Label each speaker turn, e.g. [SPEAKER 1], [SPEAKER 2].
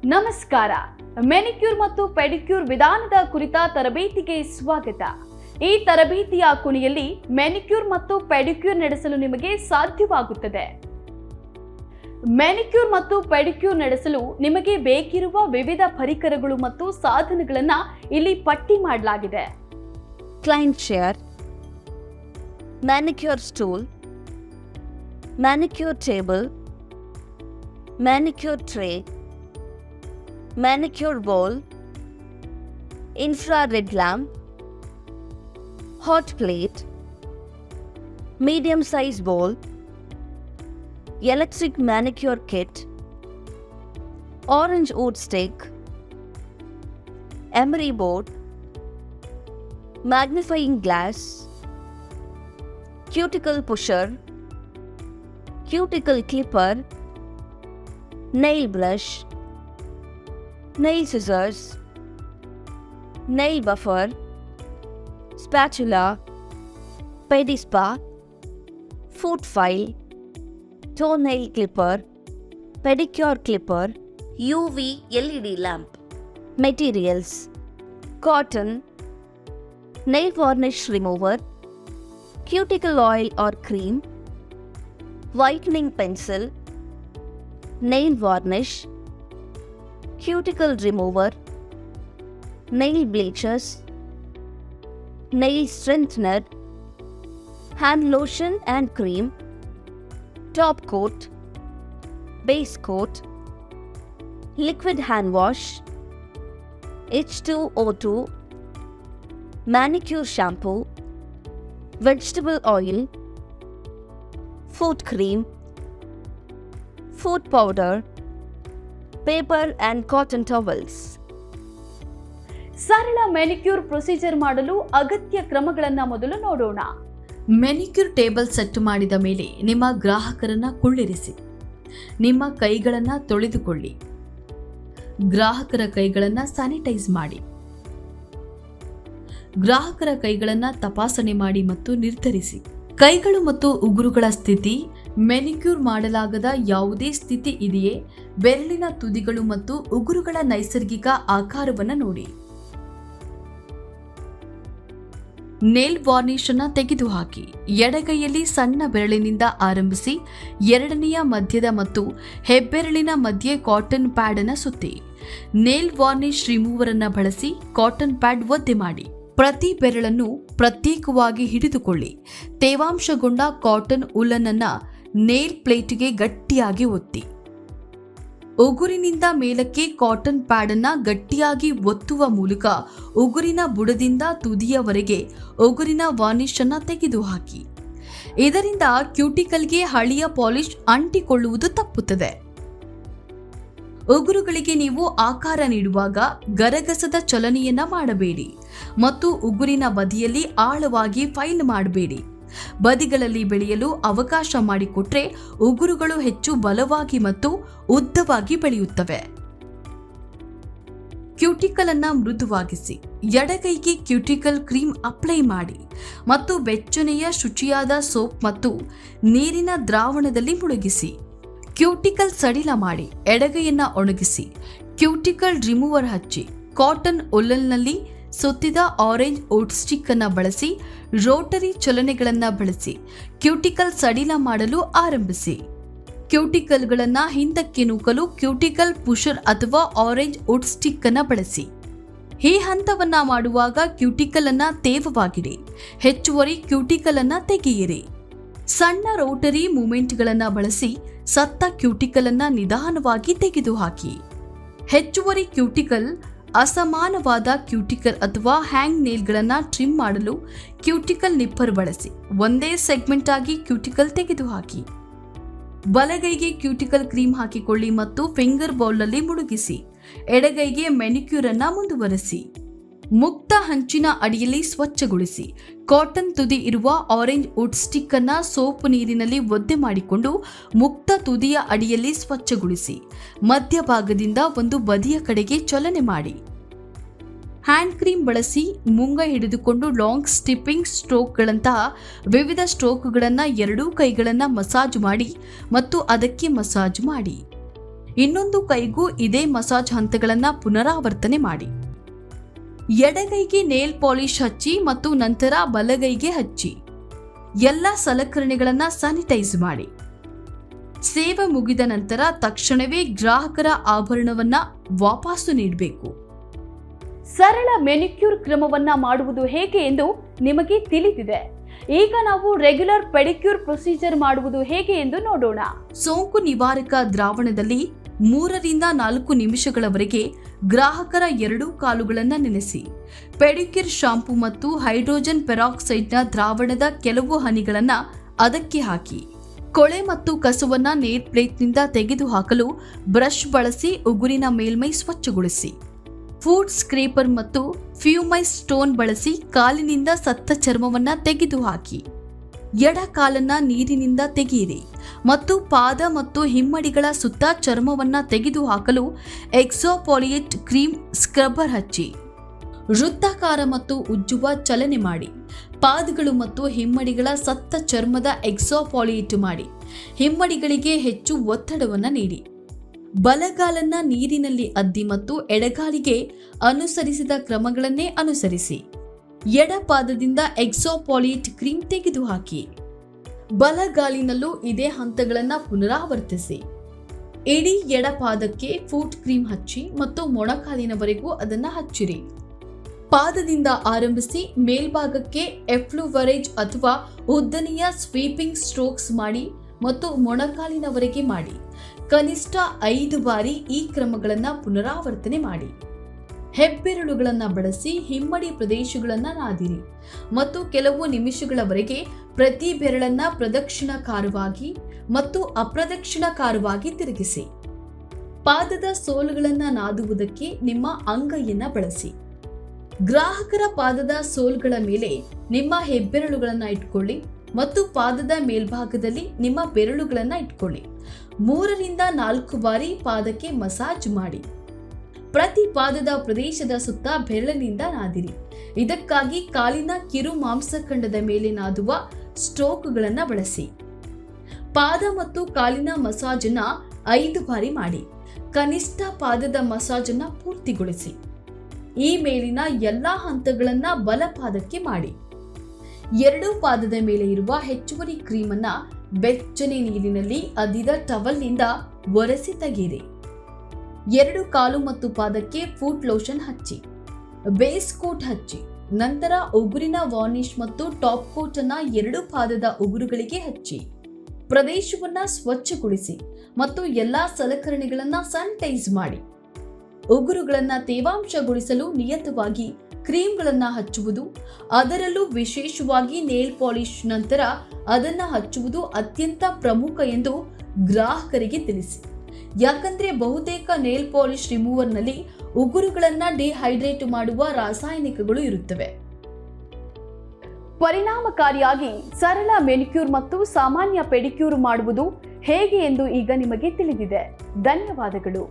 [SPEAKER 1] ನಮಸ್ಕಾರ. ಮೆನಿಕ್ಯೂರ್ ಮತ್ತು ಪೆಡಿಕ್ಯೂರ್ ವಿಧಾನದ ಕುರಿತ ತರಬೇತಿಗೆ ಸ್ವಾಗತ. ಈ ತರಬೇತಿಯ ಕೊನೆಯಲ್ಲಿ ಮೆನಿಕ್ಯೂರ್ ಮತ್ತು ಪೆಡಿಕ್ಯೂರ್ ನಡೆಸಲು ನಿಮಗೆ ಸಾಧ್ಯವಾಗುತ್ತದೆ. ಮೆನಿಕ್ಯೂರ್ ಮತ್ತು ಪೆಡಿಕ್ಯೂರ್ ನಡೆಸಲು ನಿಮಗೆ ಬೇಕಿರುವ ವಿವಿಧ ಪರಿಕರಗಳು ಮತ್ತು ಸಾಧನಗಳನ್ನು ಇಲ್ಲಿ ಪಟ್ಟಿ ಮಾಡಲಾಗಿದೆ.
[SPEAKER 2] Client chair, manicure stool, manicure table, manicure tray, manicure bowl, infrared lamp, hot plate, medium size bowl, electric manicure kit, orange wood stick, emery board, magnifying glass, cuticle pusher, cuticle clipper, nail brush, nail scissors, nail buffer, spatula, pedispa, foot file, toenail clipper, pedicure clipper, UV LED lamp. Materials: cotton, nail varnish remover, cuticle oil or cream, whitening pencil, nail varnish, cuticle remover, nail bleachers, nail strengthener, hand lotion and cream, top coat, base coat, liquid hand wash, H2O2, manicure shampoo, vegetable oil, foot cream, foot powder, paper and cotton towels.
[SPEAKER 1] ಸರಳ manicure procedure ಮಾಡಲು ಅಗತ್ಯ ಕ್ರಮಗಳನ್ನು ಮೊದಲು ನೋಡೋಣ. Manicure table set ಮಾಡಿದ ಮೇಲೆ ನಿಮ್ಮ ಗ್ರಾಹಕರನ್ನ ಕುಳ್ಳಿರಿಸಿ ನಿಮ್ಮ ಕೈಗಳನ್ನು ತೊಳೆದುಕೊಳ್ಳಿ. ಗ್ರಾಹಕರ ಕೈಗಳನ್ನು ಸ್ಯಾನಿಟೈಸ್ ಮಾಡಿ. ಗ್ರಾಹಕರ ಕೈಗಳನ್ನು ತಪಾಸಣೆ ಮಾಡಿ ಮತ್ತು ನಿರ್ಧರಿಸಿ. ಕೈಗಳು ಮತ್ತು ಉಗುರುಗಳ ಸ್ಥಿತಿ, ಮೆನಿಕ್ಯೂರ್ ಮಾಡಲಾಗದ ಯಾವುದೇ ಸ್ಥಿತಿ ಇದೆಯೇ, ಬೆರಳಿನ ತುದಿಗಳು ಮತ್ತು ಉಗುರುಗಳ ನೈಸರ್ಗಿಕ ಆಕಾರವನ್ನು ನೋಡಿ. ನೇಲ್ ವಾರ್ನಿಷ್ ಅನ್ನು ತೆಗೆದುಹಾಕಿ. ಎಡಗೈಯಲ್ಲಿ ಸಣ್ಣ ಬೆರಳಿನಿಂದ ಆರಂಭಿಸಿ ಎರಡನೆಯ ಮಧ್ಯದ ಮತ್ತು ಹೆಬ್ಬೆರಳಿನ ಮಧ್ಯೆ ಕಾಟನ್ ಪ್ಯಾಡ್ ಅನ್ನು ಸುತ್ತಿ. ನೇಲ್ ವಾರ್ನಿಷ್ ರಿಮೂವರ್ ಅನ್ನು ಬಳಸಿ ಕಾಟನ್ ಪ್ಯಾಡ್ ಒದ್ದೆ ಮಾಡಿ. ಪ್ರತಿ ಬೆರಳನ್ನು ಪ್ರತ್ಯೇಕವಾಗಿ ಹಿಡಿದುಕೊಳ್ಳಿ. ತೇವಾಂಶಗೊಂಡ ಕಾಟನ್ ಉಲ್ಲನ್ ಅನ್ನು ನೇಲ್ ಪ್ಲೇಟ್ಗೆ ಗಟ್ಟಿಯಾಗಿ ಒತ್ತಿ. ಉಗುರಿನಿಂದ ಮೇಲಕ್ಕೆ ಕಾಟನ್ ಪ್ಯಾಡ್ ಅನ್ನು ಗಟ್ಟಿಯಾಗಿ ಒತ್ತುವ ಮೂಲಕ ಉಗುರಿನ ಬುಡದಿಂದ ತುದಿಯವರೆಗೆ ಉಗುರಿನ ವಾರ್ನಿಷ್ ಅನ್ನು ತೆಗೆದುಹಾಕಿ. ಇದರಿಂದ ಕ್ಯೂಟಿಕಲ್ಗೆ ಹಳೆಯ ಪಾಲಿಶ್ ಅಂಟಿಕೊಳ್ಳುವುದು ತಪ್ಪುತ್ತದೆ. ಉಗುರುಗಳಿಗೆ ನೀವು ಆಕಾರ ನೀಡುವಾಗ ಗರಗಸದ ಚಲನೆಯನ್ನ ಮಾಡಬೇಡಿ ಮತ್ತು ಉಗುರಿನ ಬದಿಯಲ್ಲಿ ಆಳವಾಗಿ ಫೈಲ್ ಮಾಡಬೇಡಿ. ಬದಿಗಳಲ್ಲಿ ಬೆಳೆಯಲು ಅವಕಾಶ ಮಾಡಿಕೊಟ್ರೆ ಉಗುರುಗಳು ಹೆಚ್ಚು ಬಲವಾಗಿ ಮತ್ತು ಉದ್ದವಾಗಿ ಬೆಳೆಯುತ್ತವೆ. ಕ್ಯೂಟಿಕಲ್ ಅನ್ನ ಮೃದುವಾಗಿಸಿ. ಎಡಗೈಗೆ ಕ್ಯೂಟಿಕಲ್ ಕ್ರೀಮ್ ಅಪ್ಲೈ ಮಾಡಿ ಮತ್ತು ಬೆಚ್ಚನೆಯ ಶುಚಿಯಾದ ಸೋಪ್ ಮತ್ತು ನೀರಿನ ದ್ರಾವಣದಲ್ಲಿ ಮುಳುಗಿಸಿ. ಕ್ಯೂಟಿಕಲ್ ಸಡಿಲ ಮಾಡಿ ಎಡಗೈಯನ್ನ ಒಣಗಿಸಿ. ಕ್ಯೂಟಿಕಲ್ ರಿಮೂವರ್ ಹಚ್ಚಿ. ಕಾಟನ್ ಉಲ್ಲನ್ನಲ್ಲಿ ಸುತ್ತಿದ ಆರೆಂಜ್ ವುಡ್ ಸ್ಟಿಕ್ ಅನ್ನು ಬಳಸಿ ರೋಟರಿ ಚಲನೆಗಳನ್ನು ಬಳಸಿ ಕ್ಯೂಟಿಕಲ್ ಸಡಿಲ ಮಾಡಲು ಆರಂಭಿಸಿ. ಕ್ಯೂಟಿಕಲ್ಗಳನ್ನು ಹಿಂದಕ್ಕೆ ನೂಕಲು ಕ್ಯೂಟಿಕಲ್ ಪುಷರ್ ಅಥವಾ ಆರೆಂಜ್ ವುಡ್ ಸ್ಟಿಕ್ ಅನ್ನು ಬಳಸಿ. ಈ ಹಂತವನ್ನ ಮಾಡುವಾಗ ಕ್ಯೂಟಿಕಲ್ ಅನ್ನ ತೇವವಾಗಿಡಿ. ಹೆಚ್ಚುವರಿ ಕ್ಯೂಟಿಕಲ್ ಅನ್ನ ತೆಗೆಯಿರಿ. ಸಣ್ಣ ರೋಟರಿ ಮೂವ್ಮೆಂಟ್ಗಳನ್ನು ಬಳಸಿ ಸತ್ತ ಕ್ಯೂಟಿಕಲ್ ಅನ್ನ ನಿಧಾನವಾಗಿ ತೆಗೆದುಹಾಕಿ. ಹೆಚ್ಚುವರಿ ಕ್ಯೂಟಿಕಲ್, ಅಸಮಾನವಾದ ಕ್ಯೂಟಿಕಲ್ ಅಥವಾ ಹ್ಯಾಂಗ್ ನೇಲ್ಗಳನ್ನು ಟ್ರಿಮ್ ಮಾಡಲು ಕ್ಯೂಟಿಕಲ್ ನಿಪ್ಪರ್ ಬಳಸಿ ಒಂದೇ ಸೆಗ್ಮೆಂಟ್ ಆಗಿ ಕ್ಯೂಟಿಕಲ್ ತೆಗೆದುಹಾಕಿ. ಬಲಗೈಗೆ ಕ್ಯೂಟಿಕಲ್ ಕ್ರೀಮ್ ಹಾಕಿಕೊಳ್ಳಿ ಮತ್ತು ಫಿಂಗರ್ ಬೌಲ್ನಲ್ಲಿ ಮುಳುಗಿಸಿ. ಎಡಗೈಗೆ ಮೆನಿಕ್ಯೂರ್ ಅನ್ನ ಮುಂದುವರೆಸಿ. ಮುಕ್ತ ಹಂಚಿನ ಅಡಿಯಲ್ಲಿ ಸ್ವಚ್ಛಗೊಳಿಸಿ. ಕಾಟನ್ ತುದಿ ಇರುವ ಆರೆಂಜ್ ವುಡ್ ಸ್ಟಿಕ್ ಅನ್ನ ಸೋಪ್ ನೀರಿನಲ್ಲಿ ಒದ್ದೆ ಮಾಡಿಕೊಂಡು ಮುಕ್ತ ತುದಿಯ ಅಡಿಯಲ್ಲಿ ಸ್ವಚ್ಛಗೊಳಿಸಿ. ಮಧ್ಯಭಾಗದಿಂದ ಒಂದು ಬದಿಯ ಕಡೆಗೆ ಚಲನೆ ಮಾಡಿ. ಹ್ಯಾಂಡ್ ಕ್ರೀಮ್ ಬಳಸಿ ಮುಂಗೈ ಹಿಡಿದುಕೊಂಡು ಲಾಂಗ್ ಸ್ಟಿಪ್ಪಿಂಗ್ ಸ್ಟ್ರೋಕ್ಗಳಂತಹ ವಿವಿಧ ಸ್ಟ್ರೋಕ್ಗಳನ್ನು ಎರಡೂ ಕೈಗಳನ್ನು ಮಸಾಜ್ ಮಾಡಿ ಮತ್ತು ಅದಕ್ಕೆ ಮಸಾಜ್ ಮಾಡಿ. ಇನ್ನೊಂದು ಕೈಗೂ ಇದೇ ಮಸಾಜ್ ಹಂತಗಳನ್ನು ಪುನರಾವರ್ತನೆ ಮಾಡಿ. ಎಡಗೈಗೆ ನೇಲ್ ಪಾಲಿಶ್ ಹಚ್ಚಿ ಮತ್ತು ನಂತರ ಬಲಗೈಗೆ ಹಚ್ಚಿ. ಎಲ್ಲ ಸಲಕರಣೆಗಳನ್ನು ಸ್ಯಾನಿಟೈಸ್ ಮಾಡಿ. ಸೇವೆ ಮುಗಿದ ನಂತರ ತಕ್ಷಣವೇ ಗ್ರಾಹಕರ ಆಭರಣವನ್ನ ವಾಪಸ್ಸು ನೀಡಬೇಕು. ಸರಳ ಮೆನಿಕ್ಯೂರ್ ಕ್ರಮವನ್ನ ಮಾಡುವುದು ಹೇಗೆ ಎಂದು ನಿಮಗೆ ತಿಳಿದಿದೆ. ಈಗ ನಾವು ರೆಗ್ಯುಲರ್ ಪೆಡಿಕ್ಯೂರ್ ಪ್ರೊಸೀಜರ್ ಮಾಡುವುದು ಹೇಗೆ ಎಂದು ನೋಡೋಣ. ಸೋಂಕು ನಿವಾರಕ ದ್ರಾವಣದಲ್ಲಿ 3 ರಿಂದ 4 ನಿಮಿಷಗಳವರೆಗೆ ಗ್ರಾಹಕರ 2 ಕಾಲುಗಳನ್ನು ನೆನೆಸಿ ಪೆಡಿಕ್ಯೂರ್ ಶಾಂಪೂ ಮತ್ತು ಹೈಡ್ರೋಜನ್ ಪೆರಾಕ್ಸೈಡ್ನ ದ್ರಾವಣದ ಕೆಲವು ಹನಿಗಳನ್ನು ಅದಕ್ಕೆ ಹಾಕಿ. ಕೊಳೆ ಮತ್ತು ಕಸವನ್ನ ನೇಲ್ ಪ್ಲೇಟ್ನಿಂದ ತೆಗೆದುಹಾಕಲು ಬ್ರಷ್ ಬಳಸಿ ಉಗುರಿನ ಮೇಲ್ಮೈ ಸ್ವಚ್ಛಗೊಳಿಸಿ. ಫುಡ್ ಸ್ಕ್ರೇಪರ್ ಮತ್ತು ಫ್ಯೂಮೈಸ್ ಸ್ಟೋನ್ ಬಳಸಿ ಕಾಲಿನಿಂದ ಸತ್ತ ಚರ್ಮವನ್ನ ತೆಗೆದುಹಾಕಿ. ಎಡ ಕಾಲನ್ನ ನೀರಿನಿಂದ ತೆಗೆಯಿರಿ ಮತ್ತು ಪಾದ ಮತ್ತು ಹಿಮ್ಮಡಿಗಳ ಸುತ್ತ ಚರ್ಮವನ್ನ ತೆಗೆದುಹಾಕಲು ಎಕ್ಸೋಪಾಲಿಯೇಟ್ ಕ್ರೀಮ್ ಸ್ಕ್ರಬ್ಬರ್ ಹಚ್ಚಿ. ವೃತ್ತಾಕಾರ ಮತ್ತು ಉಜ್ಜುವ ಚಲನೆ ಮಾಡಿ. ಪಾದಗಳು ಮತ್ತು ಹಿಮ್ಮಡಿಗಳ ಸತ್ತ ಚರ್ಮದ ಎಕ್ಸೋಪಾಲಿಯೇಟ್ ಮಾಡಿ. ಹಿಮ್ಮಡಿಗಳಿಗೆ ಹೆಚ್ಚು ಒತ್ತಡವನ್ನು ನೀಡಿ. ಬಲಗಾಲನ್ನ ನೀರಿನಲ್ಲಿ ಅದ್ದಿ ಮತ್ತು ಎಡಗಾಲಿಗೆ ಅನುಸರಿಸಿದ ಕ್ರಮಗಳನ್ನೇ ಅನುಸರಿಸಿ. ಎಡಪಾದದಿಂದ ಎಕ್ಸೋಪಾಲಿಯೇಟ್ ಕ್ರೀಮ್ ತೆಗೆದುಹಾಕಿ. ಬಲಗಾಲಿನಲ್ಲೂ ಇದೇ ಹಂತಗಳನ್ನು ಪುನರಾವರ್ತಿಸಿ. ಇಡೀ ಎಡಪಾದಕ್ಕೆ ಫುಟ್ ಕ್ರೀಮ್ ಹಚ್ಚಿ ಮತ್ತು ಮೊಣಕಾಲಿನವರೆಗೂ ಅದನ್ನು ಹಚ್ಚಿರಿ. ಪಾದದಿಂದ ಆರಂಭಿಸಿ ಮೇಲ್ಭಾಗಕ್ಕೆ ಎಫ್ಲುವರೇಜ್ ಅಥವಾ ಉದ್ದನೆಯ ಸ್ವೀಪಿಂಗ್ ಸ್ಟ್ರೋಕ್ಸ್ ಮಾಡಿ ಮತ್ತು ಮೊಣಕಾಲಿನವರೆಗೆ ಮಾಡಿ. ಕನಿಷ್ಠ 5 ಬಾರಿ ಈ ಕ್ರಮಗಳನ್ನು ಪುನರಾವರ್ತನೆ ಮಾಡಿ. ಹೆಬ್ಬೆರಳುಗಳನ್ನು ಬಳಸಿ ಹಿಮ್ಮಡಿ ಪ್ರದೇಶಗಳನ್ನು ನಾದಿರಿ ಮತ್ತು ಕೆಲವು ನಿಮಿಷಗಳವರೆಗೆ ಪ್ರತಿ ಬೆರಳನ್ನ ಪ್ರದಕ್ಷಿಣಾಕಾರವಾಗಿ ಮತ್ತು ಅಪ್ರದಕ್ಷಿಣಾಕಾರವಾಗಿ ತಿರುಗಿಸಿ. ಪಾದದ ಸೋಲುಗಳನ್ನು ನಾದುವುದಕ್ಕೆ ನಿಮ್ಮ ಅಂಗೈಯನ್ನು ಬಳಸಿ. ಗ್ರಾಹಕರ ಪಾದದ ಸೋಲ್ಗಳ ಮೇಲೆ ನಿಮ್ಮ ಹೆಬ್ಬೆರಳುಗಳನ್ನು ಇಟ್ಕೊಳ್ಳಿ ಮತ್ತು ಪಾದದ ಮೇಲ್ಭಾಗದಲ್ಲಿ ನಿಮ್ಮ ಬೆರಳುಗಳನ್ನು ಇಟ್ಕೊಳ್ಳಿ. 3 ರಿಂದ 4 ಬಾರಿ ಪಾದಕ್ಕೆ ಮಸಾಜ್ ಮಾಡಿ. ಪ್ರತಿ ಪಾದದ ಪ್ರದೇಶದ ಸುತ್ತ ಬೆರಳಿನಿಂದ ನಾದಿರಿ. ಇದಕ್ಕಾಗಿ ಕಾಲಿನ ಕಿರು ಮಾಂಸಖಂಡದ ಮೇಲೆ ನಾದುವ ಸ್ಟ್ರೋಕ್ಗಳನ್ನು ಬಳಸಿ. ಪಾದ ಮತ್ತು ಕಾಲಿನ ಮಸಾಜನ್ನ 5 ಬಾರಿ ಮಾಡಿ. ಕನಿಷ್ಠ ಪಾದದ ಮಸಾಜನ್ನ ಪೂರ್ತಿಗೊಳಿಸಿ. ಈ ಮೇಲಿನ ಎಲ್ಲಾ ಹಂತಗಳನ್ನ ಬಲಪಾದಕ್ಕೆ ಮಾಡಿ. 2 ಪಾದದ ಮೇಲೆ ಇರುವ ಹೆಚ್ಚುವರಿ ಕ್ರೀಮನ್ನ ಬೆಚ್ಚನೆ ನೀರಿನಲ್ಲಿ ಅದ್ದಿದ ಟವಲ್ನಿಂದ ಒರೆಸಿ ತೆಗೆಯಿರಿ. 2 ಕಾಲು ಮತ್ತು ಪಾದಕ್ಕೆ ಫುಟ್ ಲೋಷನ್ ಹಚ್ಚಿ. ಬೇಸ್ ಕೋಟ್ ಹಚ್ಚಿ. ನಂತರ ಉಗುರಿನ ವಾರ್ನಿಷ್ ಮತ್ತು ಟಾಪ್ ಕೋಟ್ ಅನ್ನ 2 ಪಾದದ ಉಗುರುಗಳಿಗೆ ಹಚ್ಚಿ. ಪ್ರದೇಶವನ್ನ ಸ್ವಚ್ಛಗೊಳಿಸಿ ಮತ್ತು ಎಲ್ಲಾ ಸಲಕರಣೆಗಳನ್ನ ಸ್ಯಾನಿಟೈಸ್ ಮಾಡಿ. ಉಗುರುಗಳನ್ನು ತೇವಾಂಶಗೊಳಿಸಲು ನಿಯತವಾಗಿ ಕ್ರೀಮ್ಗಳನ್ನು ಹಚ್ಚುವುದು, ಅದರಲ್ಲೂ ವಿಶೇಷವಾಗಿ ನೇಲ್ ಪಾಲಿಶ್ ನಂತರ ಅದನ್ನು ಹಚ್ಚುವುದು ಅತ್ಯಂತ ಪ್ರಮುಖ ಎಂದು ಗ್ರಾಹಕರಿಗೆ ತಿಳಿಸಿ. ಯಾಕಂದ್ರೆ ಬಹುತೇಕ ನೇಲ್ ಪಾಲಿಶ್ ರಿಮೂವರ್ನಲ್ಲಿ ಉಗುರುಗಳನ್ನು ಡಿಹೈಡ್ರೇಟ್ ಮಾಡುವ ರಾಸಾಯನಿಕಗಳು ಇರುತ್ತವೆ. ಪರಿಣಾಮಕಾರಿಯಾಗಿ ಸರಳ ಮೆನಿಕ್ಯೂರ್ ಮತ್ತು ಸಾಮಾನ್ಯ ಪೆಡಿಕ್ಯೂರ್ ಮಾಡುವುದು ಹೇಗೆ ಎಂದು ಈಗ ನಿಮಗೆ ತಿಳಿದಿದೆ. ಧನ್ಯವಾದಗಳು.